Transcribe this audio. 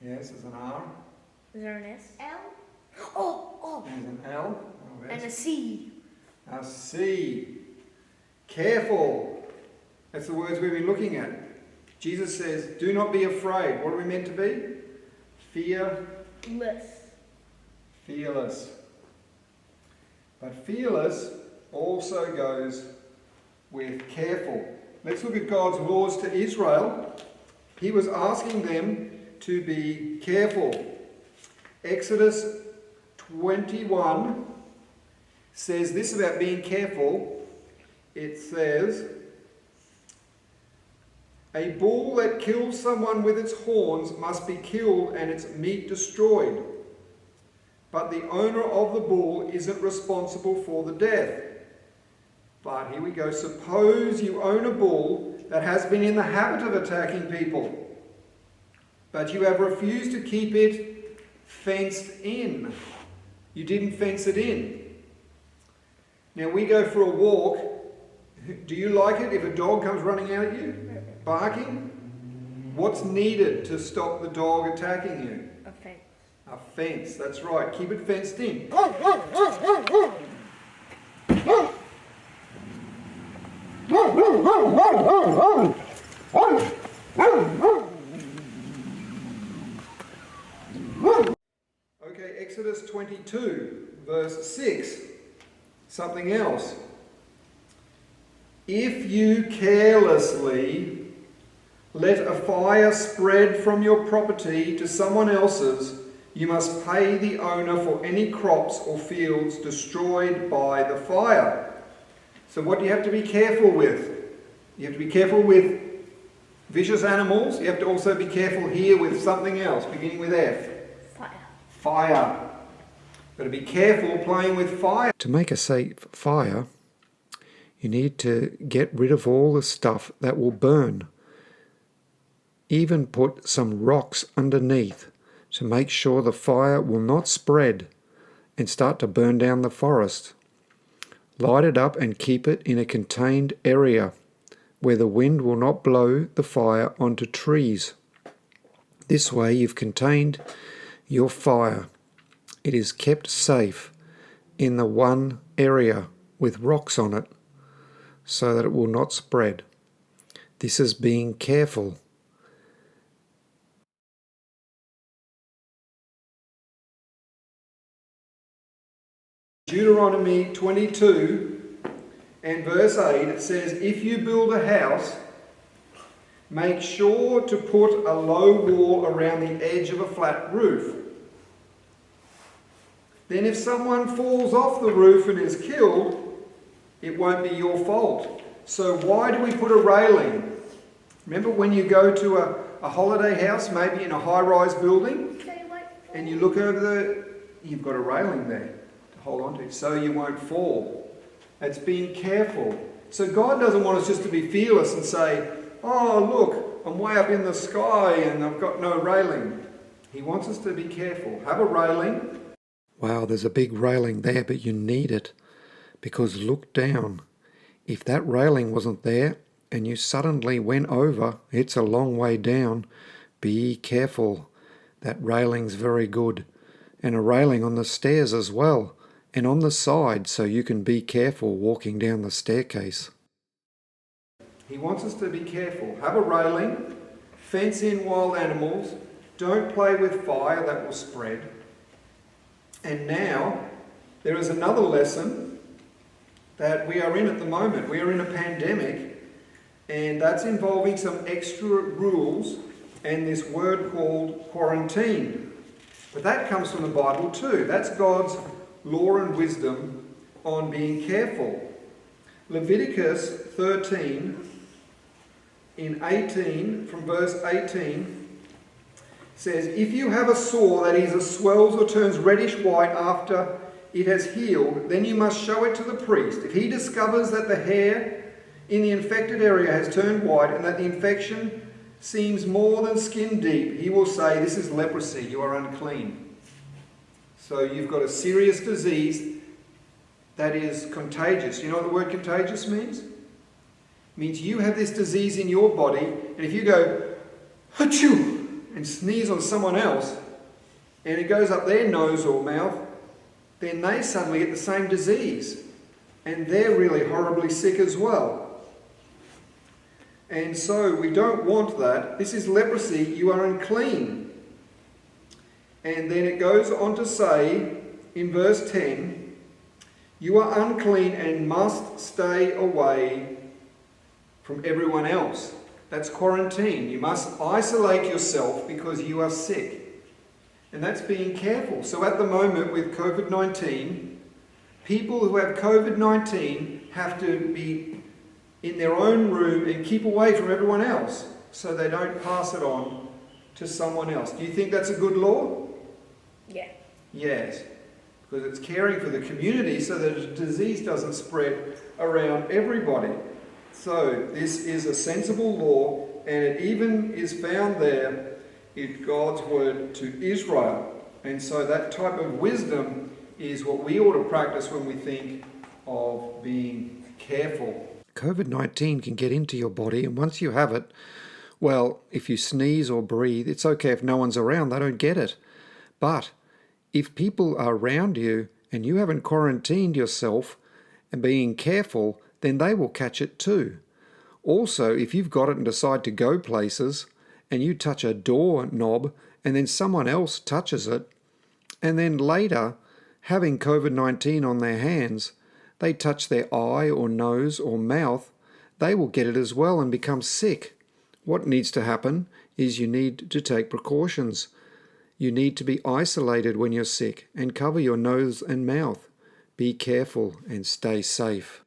Yes, there's an R. Is there an S? L. Oh. There's an L. Oh, And a yes. C. A C. Careful. That's the words we've been looking at. Jesus says, do not be afraid. What are we meant to be? Fearless. But fearless also goes with careful. Let's look at God's laws to Israel. He was asking them to be careful. Exodus 21 says this about being careful. It says, a bull that kills someone with its horns must be killed and its meat destroyed. But the owner of the bull isn't responsible for the death. But here we go. Suppose you own a bull that has been in the habit of attacking people, but you have refused to keep it fenced in. You didn't fence it in. Now we go for a walk. Do you like it if a dog comes running out at you, barking? What's needed to stop the dog attacking you? A fence. A fence, that's right. Keep it fenced in. Okay, Exodus 22, verse 6. Something else. If you carelessly let a fire spread from your property to someone else's, you must pay the owner for any crops or fields destroyed by the fire. So what do you have to be careful with? You have to be careful with vicious animals. You have to also be careful here with something else, beginning with F. Fire. Got to be careful playing with fire. To make a safe fire, you need to get rid of all the stuff that will burn. Even put some rocks underneath to make sure the fire will not spread and start to burn down the forest. Light it up and keep it in a contained area where the wind will not blow the fire onto trees. This way you've contained your fire. It is kept safe in the one area with rocks on it so that it will not spread. This is being careful. Deuteronomy 22 and verse 8, it says, if you build a house, make sure to put a low wall around the edge of a flat roof. Then if someone falls off the roof and is killed, it won't be your fault. So why do we put a railing? Remember when you go to a holiday house, maybe in a high-rise building, and you look over you've got a railing there to hold on to so you won't fall. It's being careful. So God doesn't want us just to be fearless and say, oh look, I'm way up in the sky and I've got no railing. He wants us to be careful. Have a railing. Wow, there's a big railing there, but you need it because look down. If that railing wasn't there and you suddenly went over, it's a long way down. Be careful. That railing's very good. And a railing on the stairs as well, and on the side so you can be careful walking down the staircase. He wants us to be careful. Have a railing, fence in wild animals, don't play with fire that will spread. And now, there is another lesson that we are in at the moment. We are in a pandemic, and that's involving some extra rules and this word called quarantine. But that comes from the Bible too. That's God's law and wisdom on being careful. Leviticus 13 in 18, from verse 18, says, if you have a sore that either swells or turns reddish white after it has healed, then you must show it to the priest. If he discovers that the hair in the infected area has turned white and that the infection seems more than skin deep, he will say, this is leprosy, you are unclean. So you've got a serious disease that is contagious. You know what the word contagious means? It means you have this disease in your body, and if you go, achoo, and sneeze on someone else, and it goes up their nose or mouth, then they suddenly get the same disease. And they're really horribly sick as well. And so we don't want that. This is leprosy. You are unclean. And then it goes on to say in verse 10, you are unclean and must stay away from everyone else. That's quarantine. You must isolate yourself because you are sick. And that's being careful. So at the moment with COVID-19, people who have COVID-19 have to be in their own room and keep away from everyone else so they don't pass it on to someone else. Do you think that's a good law? Yeah. Yes, because it's caring for the community so that the disease doesn't spread around everybody. So this is a sensible law, and it even is found there in God's word to Israel. And so that type of wisdom is what we ought to practice when we think of being careful. COVID-19 can get into your body, and once you have it, well, if you sneeze or breathe, it's okay if no one's around, they don't get it. But if people are around you and you haven't quarantined yourself and being careful, then they will catch it too. Also, if you've got it and decide to go places and you touch a door knob and then someone else touches it, and then later, having COVID-19 on their hands, they touch their eye or nose or mouth, they will get it as well and become sick. What needs to happen is you need to take precautions. You need to be isolated when you're sick and cover your nose and mouth. Be careful and stay safe.